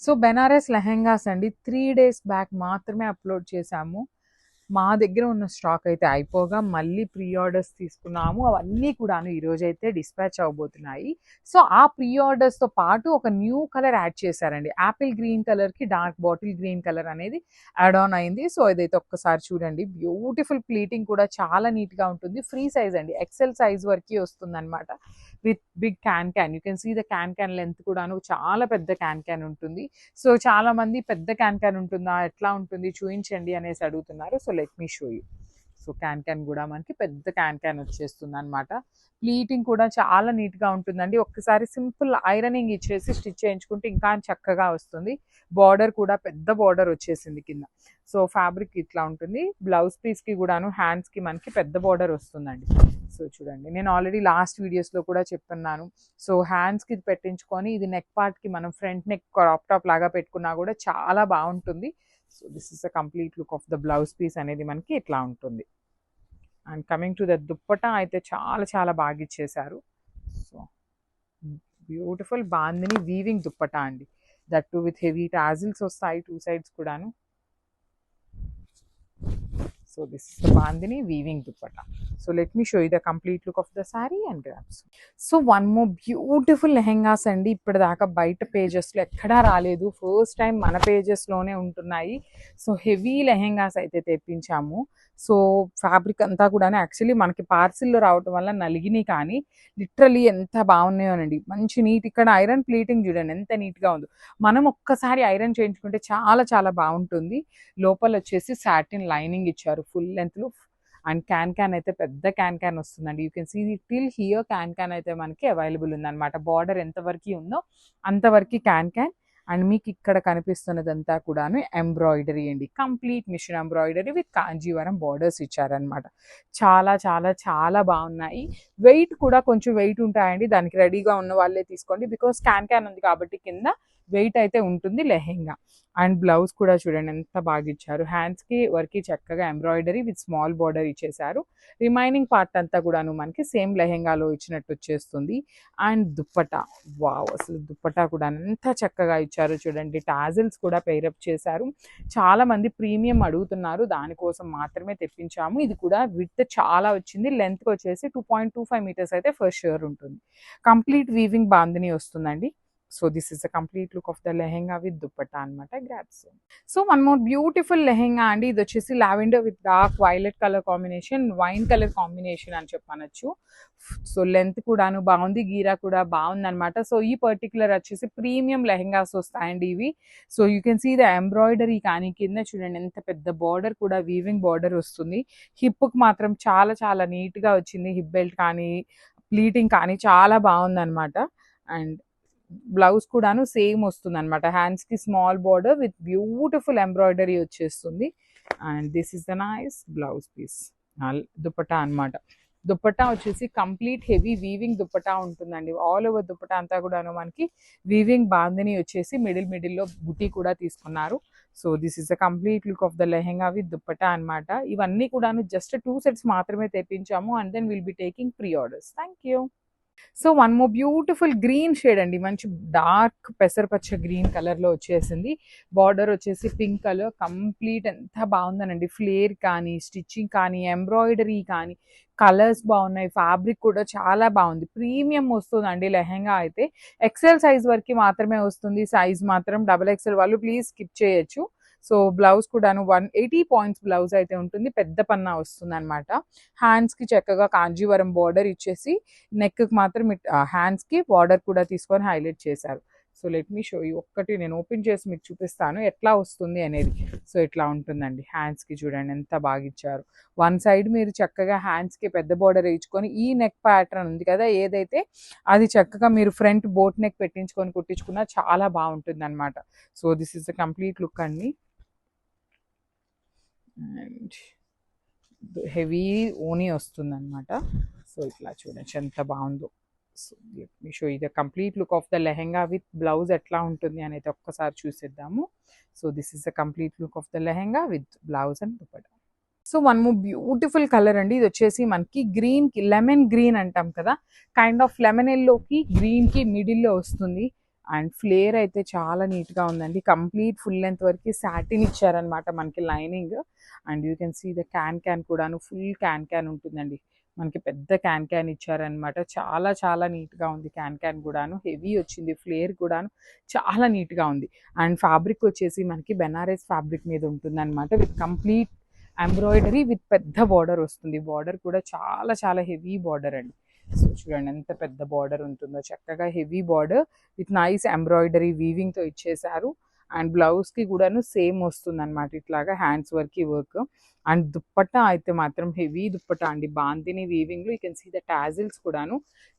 So Banaras lehengas అండి 3 days back మాత్రమే upload చేశాము. మా దగ్గర ఉన్న స్టాక్ అయితే అయిపోగా మళ్ళీ ప్రీ ఆర్డర్స్ తీసుకున్నాము. అవన్నీ కూడాను ఈరోజైతే డిస్పాచ్ అవ్వబోతున్నాయి. సో ఆ ప్రీ ఆర్డర్స్తో పాటు ఒక న్యూ కలర్ యాడ్ చేశారండి. యాపిల్ గ్రీన్ కలర్కి డార్క్ బాటిల్ గ్రీన్ కలర్ అనేది యాడ్ ఆన్ అయింది. సో ఇదైతే ఒక్కసారి చూడండి. బ్యూటిఫుల్ ప్లీటింగ్ కూడా చాలా నీట్గా ఉంటుంది. ఫ్రీ సైజ్ అండి, ఎక్సెల్ సైజ్ వరకు వస్తుంది అనమాట. With big can you can see the can length కూడాను చాలా పెద్ద క్యాన్ ఉంటుంది. సో చాలా మంది పెద్ద క్యాన్ ఉంటుందా, ఎట్లా ఉంటుంది చూపించండి అనేసి అడుగుతున్నారు. So let me show you. So can కూడా మనకి పెద్ద క్యాన్ వచ్చేస్తుంది అనమాట. ప్లీటింగ్ కూడా చాలా నీట్గా ఉంటుందండి. ఒక్కసారి సింపుల్ ఐరనింగ్ ఇచ్చేసి స్టిచ్ చేయించుకుంటే ఇంకా చక్కగా వస్తుంది. బార్డర్ కూడా పెద్ద బార్డర్ వచ్చేసింది కింద. సో ఫ్యాబ్రిక్ ఇట్లా ఉంటుంది. బ్లౌజ్ పీస్కి కూడాను హ్యాండ్స్కి మనకి పెద్ద బార్డర్ వస్తుందండి. సో చూడండి, నేను ఆల్రెడీ లాస్ట్ వీడియోస్లో కూడా చెప్తున్నాను. సో హ్యాండ్స్కి ఇది పెట్టించుకొని ఇది నెక్ పార్ట్కి మనం ఫ్రంట్ నెక్ క్రాప్ టాప్ లాగా పెట్టుకున్నా కూడా చాలా బాగుంటుంది. So this is the complete look of the blouse piece అనేది మనకి ఇట్లా ఉంటుంది. And coming to the dupatta అయితే చాలా బాగా ఇచ్చేసారు. So beautiful bandhani weaving dupatta అండి. That too with heavy tassels వస్తాయి 2 sides కూడాను. So this is the bandhani weaving dupatta. So let me show you the complete look of the saree and grabs. So one more beautiful lehengas andi. Ippadaka baita pages lo ekkada raaledu, first time mana pages lone untunnayi. So heavy lehengas aithe teppinchamu. So fabric అంతా కూడా actually మనకి పార్సిల్లో రావటం వల్ల నలిగినాయి, కానీ literally ఎంత బాగున్నాయోనండి. మంచి neat, ఇక్కడ iron pleating చూడండి ఎంత నీట్గా ఉందో. మనం ఒక్కసారి ఐరన్ చేయించుకుంటే చాలా బాగుంటుంది. లోపల వచ్చేసి సాటిన్ లైనింగ్ ఇచ్చారు ఫుల్ లెంత్లో. అండ్ క్యాన్ అయితే పెద్ద క్యాన్ వస్తుందండి. You can see till here can అయితే మనకి అవైలబుల్ ఉందన్నమాట. బార్డర్ ఎంతవరకు ఉందో అంతవరకు క్యాన్. అండ్ మీకు ఇక్కడ కనిపిస్తున్నదంతా కూడాను ఎంబ్రాయిడరీ అండి. Complete machine embroidery with Kanjeevaram borders ఇచ్చారనమాట. చాలా బాగున్నాయి. వెయిట్ కూడా కొంచెం వెయిట్ ఉంటాయండి. దానికి రెడీగా ఉన్న వాళ్ళే తీసుకోండి, బికాస్ క్యాన్ ఉంది కాబట్టి కింద వెయిట్ అయితే ఉంటుంది లెహెంగా. అండ్ బ్లౌజ్ కూడా చూడండి ఎంత బాగా ఇచ్చారు. హ్యాండ్స్కి వర్కి చక్కగా ఎంబ్రాయిడరీ విత్ స్మాల్ బార్డర్ ఇచ్చేసారు. రిమైనింగ్ పార్ట్ అంతా కూడాను మనకి సేమ్ లెహెంగాలో ఇచ్చినట్టు వచ్చేస్తుంది. అండ్ దుప్పటా, వావ్, అసలు దుప్పటా కూడా ఎంత చక్కగా ఇచ్చారు చూడండి. టాజిల్స్ కూడా పెయిరప్ చేశారు. చాలా మంది ప్రీమియం అడుగుతున్నారు, దానికోసం మాత్రమే తెప్పించాము. ఇది కూడా విడ్త్ చాలా వచ్చింది. లెంత్ వచ్చేసి 2.25 meters అయితే ఫర్ ష్యూర్ ఉంటుంది. కంప్లీట్ వీవింగ్ బాందిని వస్తుందండి. So this is the complete look of the lehenga with dupatta అనమాట. Grabs. So one more beautiful lehenga అండి. ఇది వచ్చేసి lavender with dark violet colour combination, wine colour combination అని చెప్పనొచ్చు. సో లెంత్ కూడాను బాగుంది, గీరా కూడా బాగుంది అనమాట. సో ఈ పర్టికులర్ వచ్చేసి ప్రీమియం లెహెంగాస్ వస్తాయండి ఇవి. So you can see the embroidery, కానీ కింద చూడండి ఎంత పెద్ద బార్డర్ కూడా వీవింగ్ బార్డర్ వస్తుంది. హిప్కి మాత్రం చాలా నీట్గా వచ్చింది. హిప్ బెల్ట్ కానీ ప్లీటింగ్ కానీ చాలా బాగుంది అనమాట. అండ్ బ్లౌజ్ కూడాను సేమ్ వస్తుంది అనమాట. హ్యాండ్స్కి small border with beautiful embroidery వచ్చేస్తుంది. And this is the nice blouse piece. Dupatta అనమాట. దుప్పటా వచ్చేసి కంప్లీట్ హెవీ వీవింగ్ దుప్పటా ఉంటుందండి. ఆల్ ఓవర్ దుప్పటా అంతా కూడాను మనకి వీవింగ్ బాందిని వచ్చేసి మిడిల్లో బుటీ కూడా తీసుకున్నారు. So this is the complete look of the lehenga with dupatta అనమాట. ఇవన్నీ కూడాను జస్ట్ 2 sets మాత్రమే తెప్పించాము. And then will be taking pre orders. Thank you. So one more beautiful green shade అండి. మంచి డార్క్ పెసరపచ్చ గ్రీన్ కలర్లో వచ్చేసింది. బార్డర్ వచ్చేసి పింక్ కలర్. కంప్లీట్ ఎంత బాగుందనండి. ఫ్లేర్ కానీ స్టిచ్చింగ్ కానీ ఎంబ్రాయిడరీ కానీ కలర్స్ బాగున్నాయి. ఫ్యాబ్రిక్ కూడా చాలా బాగుంది. ప్రీమియం వస్తుందండి లెహెంగా అయితే. ఎక్సెల్ సైజ్ వరకు మాత్రమే వస్తుంది. సైజ్ మాత్రం XXL వాళ్ళు ప్లీజ్ స్కిప్ చేయొచ్చు. సో బ్లౌజ్ కూడాను 180 points బ్లౌజ్ అయితే ఉంటుంది. పెద్ద పన్నా వస్తుంది అనమాట. హ్యాండ్స్కి చక్కగా కాంజీవరం బార్డర్ ఇచ్చేసి నెక్కి మాత్రం హ్యాండ్స్కి బార్డర్ కూడా తీసుకొని హైలైట్ చేశారు. So let me show you. ఒక్కటి నేను ఓపెన్ చేసి మీకు చూపిస్తాను ఎట్లా వస్తుంది అనేది. సో ఇట్లా ఉంటుందండి. హ్యాండ్స్కి చూడండి ఎంత బాగా ఇచ్చారు. వన్ సైడ్ మీరు చక్కగా హ్యాండ్స్కి పెద్ద బార్డర్ వేయించుకొని ఈ నెక్ ప్యాటర్న్ ఉంది కదా ఏదైతే, అది చక్కగా మీరు ఫ్రంట్ బోట్ నెక్ పెట్టించుకొని కుట్టించుకున్నా చాలా బాగుంటుంది అనమాట. So this is the complete look అండి. అండ్ హెవీ ఓనీ వస్తుంది అనమాట. సో ఇట్లా చూడండి ఎంత బాగుందో. So let me show you the complete look of the lehenga with blouse ఎట్లా ఉంటుంది అనేది ఒక్కసారి చూసేద్దాము. So this is the complete look of the lehenga with blouse and dupatta. So one more beautiful colour అండి. ఇది వచ్చేసి మనకి గ్రీన్కి లెమన్ గ్రీన్ అంటాం కదా, కైండ్ ఆఫ్ లెమన్ ఎల్లోకి గ్రీన్కి మిడిల్లో వస్తుంది. అండ్ ఫ్లేర్ అయితే చాలా నీట్గా ఉందండి. కంప్లీట్ ఫుల్ లెంత్ వరకు సాటిన్ ఇచ్చారనమాట మనకి lining. And you can see the can కూడాను ఫుల్ క్యాన్ ఉంటుందండి. మనకి పెద్ద క్యాన్ ఇచ్చారనమాట. చాలా చాలా నీట్గా ఉంది క్యాన్ కూడాను. హెవీ వచ్చింది, ఫ్లేర్ కూడాను చాలా నీట్గా ఉంది. అండ్ ఫ్యాబ్రిక్ వచ్చేసి మనకి బెనారస్ ఫ్యాబ్రిక్ మీద ఉంటుందన్నమాట. విత్ కంప్లీట్ ఎంబ్రాయిడరీ విత్ పెద్ద బార్డర్ వస్తుంది. బార్డర్ కూడా చాలా చాలా హెవీ బార్డర్ అండి. సో చూడండి ఎంత పెద్ద బార్డర్ ఉంటుందో, చక్కగా heavy border with nice embroidery వీవింగ్తో ఇచ్చేసారు. అండ్ బ్లౌజ్కి కూడాను సేమ్ వస్తుంది అనమాట, ఇట్లాగా హ్యాండ్స్ వర్క్. అండ్ దుప్పట్టా అయితే మాత్రం హెవీ దుప్పట్టా అండి, బాందిని వీవింగ్లో. You can see the tassels కూడాను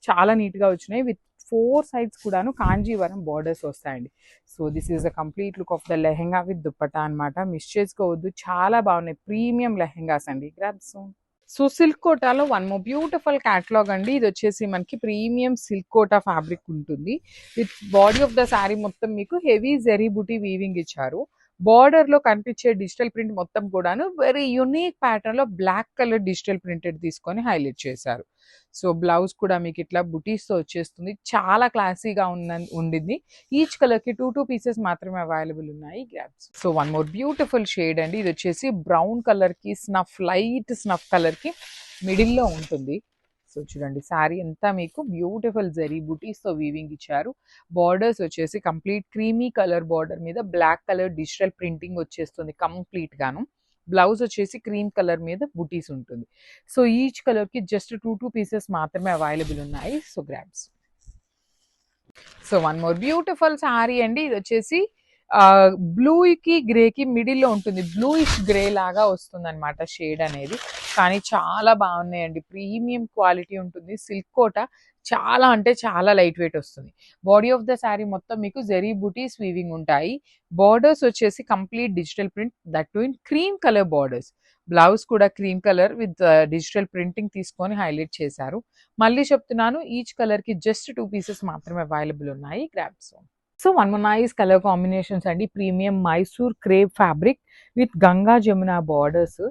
చాలా నీట్గా వచ్చినాయి. విత్ 4 sides కూడాను కాంజీవరం బార్డర్స్ వస్తాయండి. So this is the complete look of the lehenga with dupatta అనమాట. మిస్ చేసుకోవద్దు, చాలా బాగున్నాయి, ప్రీమియం లెహెంగాస్ అండి. గ్రాబ్స్. సో సిల్క్ కోటాలో వన్ మోర్ బ్యూటిఫుల్ క్యాటలాగ్ అండి. ఇది వచ్చేసి మనకి ప్రీమియం సిల్క్ కోటా ఫ్యాబ్రిక్ ఉంటుంది. With body of the sari మొత్తం మీకు హెవీ జెరీ బుటీ వీవింగ్ ఇచ్చారు. బార్డర్ లో కనిపించే డిజిటల్ ప్రింట్ మొత్తం కూడాను వెరీ యూనిక్ ప్యాటర్న్ లో బ్లాక్ కలర్ డిజిటల్ ప్రింటెడ్ తీసుకొని హైలైట్ చేశారు. సో బ్లౌజ్ కూడా మీకు ఇట్లా బుటీస్ తో వచ్చేస్తుంది, చాలా క్లాసీగా ఉండింది. ఈచ్ కలర్ కి 2 పీసెస్ మాత్రమే అవైలబుల్ ఉన్నాయి. Grabs. So one more beautiful shade అండి. ఇది వచ్చేసి బ్రౌన్ కలర్ కి లైట్ స్నఫ్ కలర్ కి మిడిల్ లో ఉంటుంది. సో చూడండి శారీ అంతా మీకు బ్యూటిఫుల్ జరీ బుటీస్ తో వీవింగ్ ఇచ్చారు. బార్డర్స్ వచ్చేసి కంప్లీట్ క్రీమీ కలర్ బార్డర్ మీద బ్లాక్ కలర్ డిజిటల్ ప్రింటింగ్ వచ్చేస్తుంది కంప్లీట్ గాను. బ్లౌజ్ వచ్చేసి క్రీమ్ కలర్ మీద బుటీస్ ఉంటుంది. సో ఈచ్ కలర్ కి జస్ట్ 2 పీసెస్ మాత్రమే అవైలబుల్ ఉన్నాయి. So grabs. So one more beautiful sari అండి. ఇది వచ్చేసి బ్లూకి గ్రేకి మిడిల్లో ఉంటుంది. బ్లూయిష్ గ్రే లాగా వస్తుంది అనమాట షేడ్ అనేది. కానీ చాలా బాగున్నాయండి, ప్రీమియం క్వాలిటీ ఉంటుంది. సిల్క్ కోట చాలా అంటే చాలా లైట్ వెయిట్ వస్తుంది. బాడీ ఆఫ్ ద శారీ మొత్తం మీకు జెరీ బూటీస్ వీవింగ్ ఉంటాయి. బార్డర్స్ వచ్చేసి complete digital print, that too in cream colour borders. Blouse కూడా cream colour with digital printing తీసుకొని హైలైట్ చేశారు. మళ్ళీ చెప్తున్నాను, ఈచ్ కలర్ కి జస్ట్ 2 పీసెస్ మాత్రమే అవైలబుల్ ఉన్నాయి. Grabs. So one more nice colour combinations అండి. Premium Mysore crepe fabric with Ganga Jamuna borders.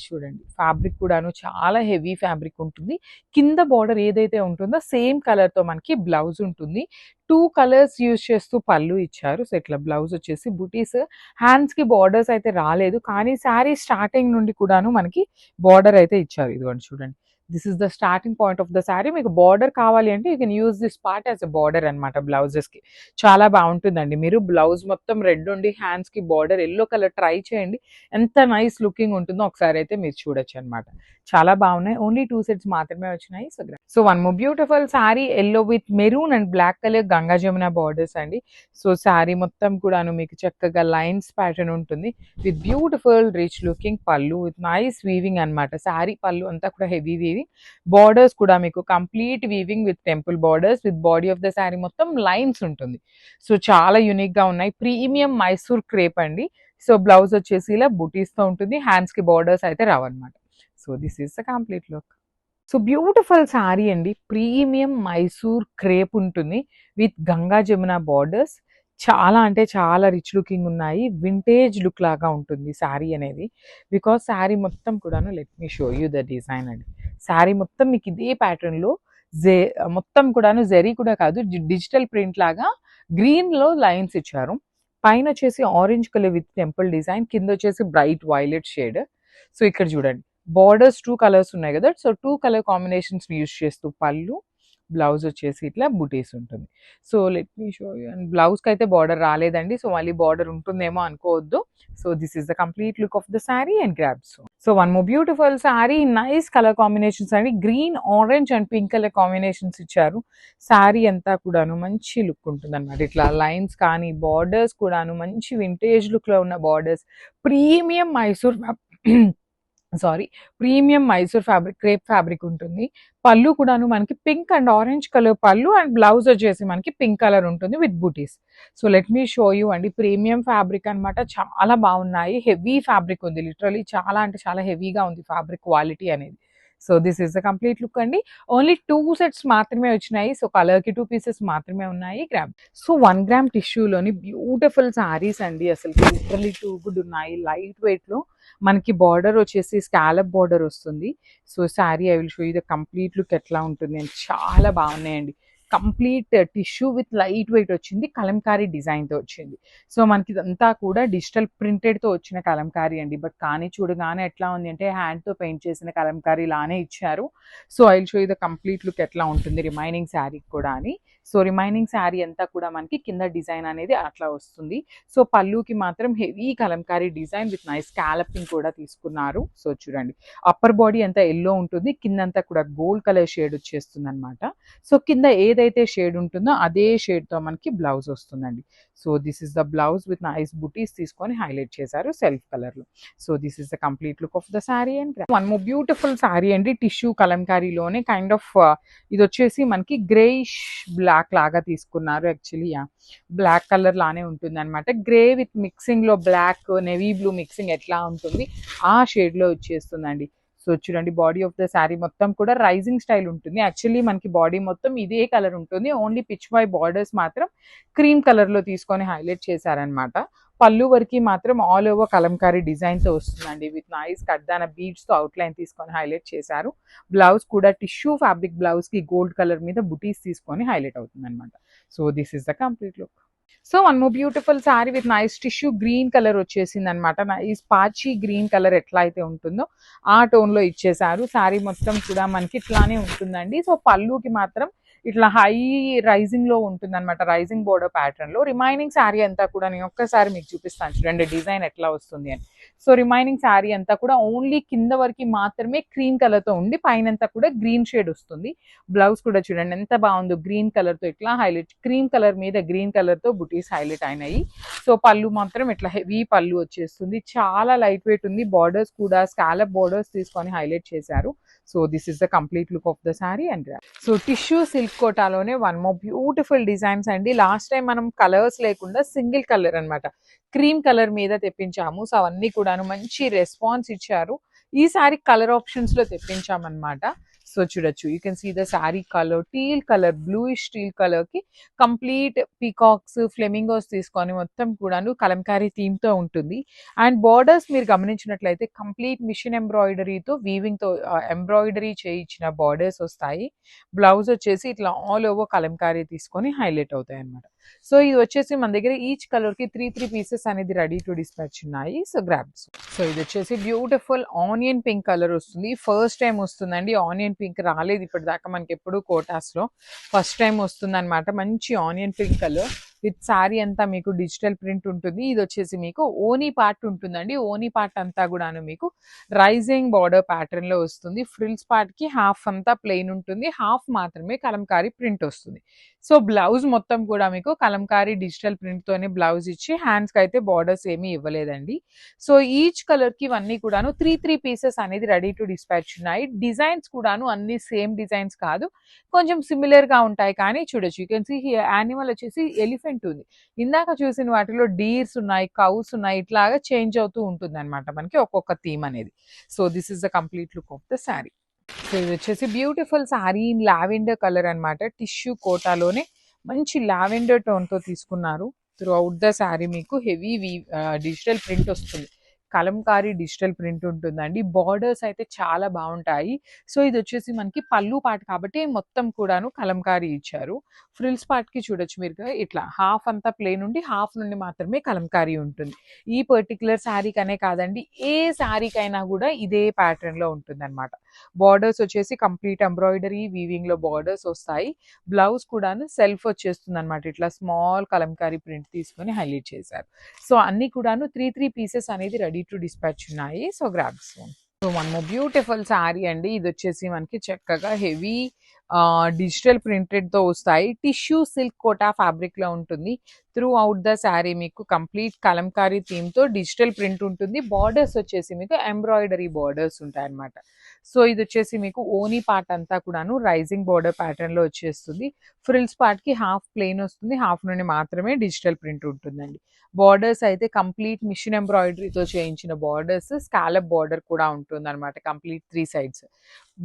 చూడండి ఫ్యాబ్రిక్ కూడాను చాలా హెవీ ఫ్యాబ్రిక్ ఉంటుంది. కింద బార్డర్ ఏదైతే ఉంటుందో సేమ్ కలర్ తో మనకి బ్లౌజ్ ఉంటుంది. 2 కలర్స్ యూజ్ చేస్తూ పళ్ళు ఇచ్చారు. సో ఇట్లా బ్లౌజ్ వచ్చేసి బుటీస్, హ్యాండ్స్ కి బార్డర్స్ అయితే రాలేదు, కానీ శారీ స్టార్టింగ్ నుండి కూడాను మనకి బార్డర్ అయితే ఇచ్చారు. ఇదిగోండి చూడండి, this is the starting point of the sari. మీకు బార్డర్ కావాలి అంటే you can use this part as a border అనమాట బ్లౌజెస్ కి. చాలా బాగుంటుందండి. మీరు బ్లౌజ్ మొత్తం రెడ్ ఉండి హ్యాండ్స్ కి బార్డర్ ఎల్లో కలర్ ట్రై చేయండి, ఎంత నైస్ లుకింగ్ ఉంటుందో ఒకసారి అయితే మీరు చూడొచ్చు అనమాట. చాలా బాగున్నాయి. ఓన్లీ 2 sets మాత్రమే వచ్చినాయి. So one more beautiful sari yellow with maroon and black colour Ganga Jamuna borders అండి. సో శారీ మొత్తం కూడాను మీకు చక్కగా లైన్స్ ప్యాటర్న్ ఉంటుంది విత్ బ్యూటిఫుల్ రిచ్ లుకింగ్ పళ్ళు విత్ నైస్ వీవింగ్ అనమాట. శారీ పళ్ళు అంతా కూడా హెవీ వీవింగ్. బార్డర్స్ కూడా మీకు complete weaving with temple borders with body of the sari మొత్తం లైన్స్ ఉంటుంది. సో చాలా యూనిక్ గా ఉన్నాయి. ప్రీమియం మైసూర్ క్రేప్ అండి. సో బ్లౌజ్ వచ్చేసి ఇలా బుటీస్ తో ఉంటుంది, హ్యాండ్స్ కి బార్డర్స్ అయితే రావన్నమాట. So this is the complete look. So beautiful sari అండి. ప్రీమియం మైసూర్ క్రేప్ ఉంటుంది విత్ గంగా జమున బార్డర్స్. చాలా అంటే చాలా రిచ్ లుకింగ్ ఉన్నాయి. వింటేజ్ లుక్ లాగా ఉంటుంది శారీ అనేది. బికాస్ శారీ మొత్తం కూడాను, let me show you the design అండి. శారీ మొత్తం మీకు ఇదే ప్యాటర్న్ లో మొత్తం కూడాను జరీ కూడా కాదు, డిజిటల్ ప్రింట్ లాగా గ్రీన్ లో లైన్స్ ఇచ్చారు. పైన వచ్చేసి orange colour with temple design, కింద వచ్చేసి బ్రైట్ వైలెట్ షేడ్. సో ఇక్కడ చూడండి బార్డర్స్ 2 కలర్స్ ఉన్నాయి కదా. సో 2 కలర్ కాంబినేషన్స్ యూజ్ చేస్తూ పళ్ళు, బ్లౌజ్ వచ్చేసి ఇట్లా బుటీస్ ఉంటుంది. So let me show you. And బ్లౌజ్కి అయితే బార్డర్ రాలేదండి, సో మళ్ళీ బార్డర్ ఉంటుందేమో అనుకోవద్దు. So this is the complete look of the sari and grabs. So one more beautiful sari, nice colour combinations అండి. Green, orange and pink colour combinations ఇచ్చారు. శారీ అంతా కూడాను మంచి లుక్ ఉంటుంది అనమాట. ఇట్లా లైన్స్ కానీ బార్డర్స్ కూడాను మంచి వింటేజ్ లుక్ లో ఉన్న borders. Premium Mysore fabric, crepe fabric ఉంటుంది. పళ్ళు కూడాను మనకి పింక్ అండ్ ఆరెంజ్ కలర్ పళ్ళు, అండ్ బ్లౌజ్ వచ్చేసి మనకి పింక్ కలర్ ఉంటుంది with butis. So let me show you అండి. ప్రీమియం ఫ్యాబ్రిక్ అనమాట, చాలా బాగున్నాయి. హెవీ ఫ్యాబ్రిక్ ఉంది, లిటరలీ చాలా అంటే చాలా హెవీగా ఉంది ఫ్యాబ్రిక్ క్వాలిటీ అనేది. So this is the complete look అండి. ఓన్లీ 2 sets మాత్రమే వచ్చినాయి. సో కలర్ కి 2 pieces మాత్రమే ఉన్నాయి. గ్రామ్. సో 1 gram టిష్యూలోని బ్యూటిఫుల్ శారీస్ అండి. అసలు లిటరలీ టూ గుడ్ ఉన్నాయి. లైట్ వెయిట్ లో మనకి బార్డర్ వచ్చేసి స్కాలప్ బార్డర్ వస్తుంది. So sari I will show you the complete look ఎట్లా ఉంటుంది అని. చాలా బాగున్నాయండి. Complete tissue with light weight వచ్చింది, కలంకారీ డిజైన్తో వచ్చింది. సో మనకి ఇదంతా కూడా డిజిటల్ ప్రింటెడ్తో వచ్చిన కలంకారీ అండి. బట్ కానీ చూడగానే ఎట్లా ఉంది అంటే హ్యాండ్తో పెయింట్ చేసిన కలంకారీ లానే ఇచ్చారు. So I will show you the complete look ఎట్లా ఉంటుంది రిమైనింగ్ శారీకి కూడా అని. సో రిమైనింగ్ శారీ అంతా కూడా మనకి కింద డిజైన్ అనేది అట్లా వస్తుంది. సో పళ్ళుకి మాత్రం heavy Kalamkari design with nice scalloping కూడా తీసుకున్నారు. సో చూడండి అప్పర్ బాడీ అంతా ఎల్లో ఉంటుంది, కిందంతా కూడా గోల్డ్ కలర్ షేడ్ వచ్చేస్తుంది అనమాట. సో కింద ఏదైతే షేడ్ ఉంటుందో అదే షేడ్తో మనకి బ్లౌజ్ వస్తుందండి. So this is the blouse with nice బుటీస్ తీసుకొని హైలైట్ చేశారు సెల్ఫ్ కలర్లో. So this is the complete look of the sari. And one more beautiful sari అండి, టిష్యూ కలంకారీలోనే కైండ్ ఆఫ్ ఇది వచ్చేసి మనకి గ్రేయిష్ బ్లాక్ లాగా తీసుకున్నారు. యాక్చువల్లీ బ్లాక్ కలర్ లానే ఉంటుంది అనమాట. గ్రే విత్ మిక్సింగ్ లో బ్లాక్ నెవీ బ్లూ మిక్సింగ్ ఎట్లా ఉంటుంది ఆ షేడ్ లో వచ్చేస్తుందండి. సో చూడండి బాడీ ఆఫ్ ద శారీ మొత్తం కూడా రైజింగ్ స్టైల్ ఉంటుంది. యాక్చువల్లీ మనకి బాడీ మొత్తం ఇదే కలర్ ఉంటుంది, ఓన్లీ పిచ్ వై బార్డర్స్ మాత్రం క్రీమ్ కలర్ లో తీసుకొని హైలైట్ చేశారనమాట. పళ్ళు వరకు మాత్రం ఆల్ ఓవర్ కలంకారీ డిజైన్ తో వస్తుందండి విత్ నైస్ కడ్దాన బీడ్స్ తో అవుట్లైన్ తీసుకొని హైలైట్ చేశారు. బ్లౌజ్ కూడా టిష్యూ ఫ్యాబ్రిక్ బ్లౌజ్ కి గోల్డ్ కలర్ మీద బుటీస్ తీసుకొని హైలైట్ అవుతుంది అనమాట. So this is the complete look. So one more beautiful sari with nice tissue green colour వచ్చేసింది అనమాట. నైస్ పాచి గ్రీన్ కలర్ ఎట్లా అయితే ఉంటుందో ఆ టోన్ లో ఇచ్చేసారు. శారీ మొత్తం కూడా మనకి ఇట్లానే ఉంటుందండి. సో పళ్ళుకి మాత్రం ఇట్లా హై రైజింగ్ లో ఉంటుంది అనమాట, రైజింగ్ బోర్డర్ ప్యాటర్న్ లో. రిమైనింగ్ శారీ అంతా కూడా నేను ఒక్కసారి మీకు చూపిస్తాను చూడండి డిజైన్ ఎట్లా వస్తుంది అని. సో రిమైనింగ్ శారీ అంతా కూడా ఓన్లీ కింద వరకు మాత్రమే క్రీమ్ కలర్ తో ఉండి పైన అంతా కూడా గ్రీన్ షేడ్ వస్తుంది. బ్లౌజ్ కూడా చూడండి ఎంత బాగుందో, గ్రీన్ కలర్ తో ఇట్లా హైలైట్, క్రీమ్ కలర్ మీద గ్రీన్ కలర్ తో బుటీస్ హైలైట్ అయినాయి. సో పళ్ళు మాత్రం ఇట్లా హెవీ పళ్ళు వచ్చేస్తుంది, చాలా లైట్ వెయిట్ ఉంది. బార్డర్స్ కూడా స్కాలప్ బార్డర్స్ తీసుకొని హైలైట్ చేశారు. So this is the complete look of the sari. And so tissue silk కోటాలోనే వన్ మోర్ బ్యూటిఫుల్ డిజైన్స్ అండి. లాస్ట్ టైం మనం కలర్స్ లేకుండా సింగిల్ కలర్ అనమాట క్రీమ్ కలర్ మీద తెప్పించాము. సో అవన్నీ కూడాను మంచి రెస్పాన్స్ ఇచ్చారు. ఈసారి కలర్ ఆప్షన్స్ లో తెప్పించామన్నమాట. సో చూడొచ్చు you can see the sari colour teal colour, bluish teal colour కి కంప్లీట్ పీకాక్స్ ఫ్లెమింగోస్ తీసుకొని మొత్తం కూడాను కలంకారీ థీమ్ తో ఉంటుంది. అండ్ బార్డర్స్ మీరు గమనించినట్లయితే కంప్లీట్ మిషన్ ఎంబ్రాయిడరీతో వీవింగ్ తో ఎంబ్రాయిడరీ చేయించిన బార్డర్స్ వస్తాయి. బ్లౌజ్ వచ్చేసి ఇట్లా ఆల్ ఓవర్ కలంకారీ తీసుకొని హైలైట్ అవుతాయి అనమాట. సో ఇది వచ్చేసి మన దగ్గర ఈచ్ కలర్ కి త్రీ పీసెస్ అనేది రెడీ టు డిస్పాచ్ ఉన్నాయి. So grabs. సో ఇది వచ్చేసి బ్యూటిఫుల్ ఆనియన్ పింక్ కలర్ వస్తుంది, ఫస్ట్ టైం వస్తుందండి. ఆనియన్ పింక్ రాలేదు ఇప్పటిదాకా మనకి ఎప్పుడు కోటాస్ లో, ఫస్ట్ టైం వస్తుంది అనమాట. మంచి onion pink colour with sari అంతా మీకు డిజిటల్ ప్రింట్ ఉంటుంది. ఇది వచ్చేసి మీకు ఓనీ పార్ట్ ఉంటుందండి. ఓనీ పార్ట్ అంతా కూడాను మీకు రైజింగ్ బార్డర్ ప్యాటర్న్ లో వస్తుంది. ఫ్రిల్స్ పార్ట్ కి హాఫ్ అంతా ప్లెయిన్ ఉంటుంది, హాఫ్ మాత్రమే కలంకారీ ప్రింట్ వస్తుంది. సో బ్లౌజ్ మొత్తం కూడా మీకు కలంకారీ డిజిటల్ ప్రింట్ తోనే బ్లౌజ్ ఇచ్చి హ్యాండ్స్ కి అయితే బార్డర్స్ ఏమీ ఇవ్వలేదండి. సో ఈచ్ కలర్ కి ఇవన్నీ కూడాను త్రీ పీసెస్ అనేది రెడీ టు డిస్పాచ్ ఉన్నాయి. డిజైన్స్ కూడాను అన్ని సేమ్ డిజైన్స్ కాదు, కొంచెం సిమిలర్ గా ఉంటాయి. కానీ చూడొచ్చు యూ కెన్ సీ యానిమల్ వచ్చేసి ఎలిఫెంట్ ఉంది, ఇందాక చూసిన వాటిలో డీర్స్ ఉన్నాయి, కౌస్ ఉన్నాయి, ఇట్లాగా చేంజ్ అవుతూ ఉంటుంది అనమాట మనకి ఒక్కొక్క థీమ్ అనేది. So this is the complete look of the sari. So ఇది వచ్చేసి beautiful sari in lavender colour అనమాట. టిష్యూ కోటాలోనే మంచి లావెండర్ టోన్ తో తీసుకున్నారు. త్రూ అవుట్ ద శారీ మీకు హెవీ డిజిటల్ ప్రింట్ వస్తుంది, కలంకారీ డిజిటల్ ప్రింట్ ఉంటుందండి. బార్డర్స్ అయితే చాలా బాగుంటాయి. సో ఇది వచ్చేసి మనకి పళ్ళు పార్ట్ కాబట్టి మొత్తం కూడాను కలంకారీ ఇచ్చారు. ఫ్రిల్స్ పార్ట్ కి చూడొచ్చు మీరు ఇట్లా హాఫ్ అంతా ప్లేన్ ఉండి హాఫ్ నుండి మాత్రమే కలంకారీ ఉంటుంది. ఈ పర్టికులర్ శారీకనే కాదండి, ఏ శారీకైనా కూడా ఇదే ప్యాటర్న్ లో ఉంటుంది అనమాట. బార్డర్స్ వచ్చేసి కంప్లీట్ ఎంబ్రాయిడరీ వీవింగ్ లో బార్డర్స్ వస్తాయి. బ్లౌజ్ కూడాను సెల్ఫ్ వచ్చేస్తుంది అనమాట, ఇట్లా స్మాల్ కలంకారీ ప్రింట్ తీసుకొని హైలైట్ చేశారు. సో అన్ని కూడాను త్రీ పీసెస్ అనేది రెడీ టు డిస్పాచ్ ఉన్నాయి. So grabs. So one more beautiful sari అండి. ఇది వచ్చేసి మనకి చక్కగా హెవీ డిజిటల్ ప్రింటెడ్ తో వస్తాయి. టిష్యూ సిల్క్ కోటా ఫ్యాబ్రిక్ లో ఉంటుంది. త్రూ అవుట్ ద శారీ మీకు కంప్లీట్ కలంకారీ థీమ్ తో డిజిటల్ ప్రింట్ ఉంటుంది. బార్డర్స్ వచ్చేసి మీకు ఎంబ్రాయిడరీ బార్డర్స్ ఉంటాయి అనమాట. సో ఇది వచ్చేసి మీకు ఓనీ పార్ట్ అంతా కూడాను రైజింగ్ బార్డర్ ప్యాటర్న్ లో వచ్చేస్తుంది. ఫ్రిల్స్ పార్ట్ కి హాఫ్ ప్లెయిన్ వస్తుంది, హాఫ్ నుండి మాత్రమే డిజిటల్ ప్రింట్ ఉంటుందండి. బార్డర్స్ అయితే కంప్లీట్ మిషన్ ఎంబ్రాయిడరీతో చేయించిన బార్డర్స్, స్కాలప్ బార్డర్ కూడా ఉంటుంది అనమాట కంప్లీట్ 3 sides.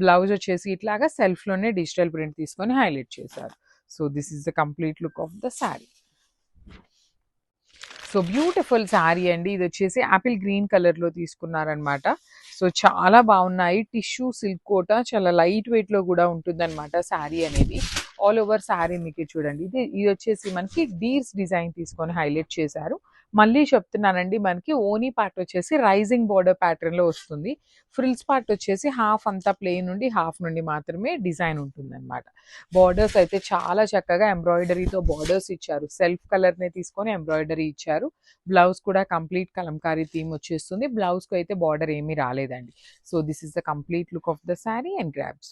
బ్లౌజ్ వచ్చేసి ఇట్లాగా సెల్ఫ్ లోనే డిజిటల్ ప్రింట్ తీసుకొని హైలైట్ చేశారు. So this is the complete look of the sari. So beautiful sari అండి. ఇది వచ్చేసి యాపిల్ గ్రీన్ కలర్ లో తీసుకున్నారనమాట. సో చాలా బాగున్నాయి. టిష్యూ సిల్క్ కోట చాలా లైట్ వెయిట్ లో కూడా ఉంటుంది అనమాట శారీ అనేది. ఆల్ ఓవర్ శారీ మీకు చూడండి. ఇది వచ్చేసి మనకి డీర్స్ డిజైన్ తీసుకొని హైలైట్ చేశారు. మళ్ళీ చెప్తున్నానండి, మనకి ఓనీ పార్ట్ వచ్చేసి రైజింగ్ బార్డర్ ప్యాటర్న్ లో వస్తుంది. ఫ్రిల్స్ పార్ట్ వచ్చేసి హాఫ్ అంతా ప్లెయిన్ నుండి హాఫ్ నుండి మాత్రమే డిజైన్ ఉంటుంది అనమాట. బార్డర్స్ అయితే చాలా చక్కగా ఎంబ్రాయిడరీతో బార్డర్స్ ఇచ్చారు. సెల్ఫ్ కలర్ నే తీసుకొని ఎంబ్రాయిడరీ ఇచ్చారు. బ్లౌజ్ కూడా కంప్లీట్ కలంకారీ థీమ్ వచ్చేస్తుంది. బ్లౌజ్ కు అయితే బార్డర్ ఏమీ రాలేదండి. So this is the complete look of the sari and grabs.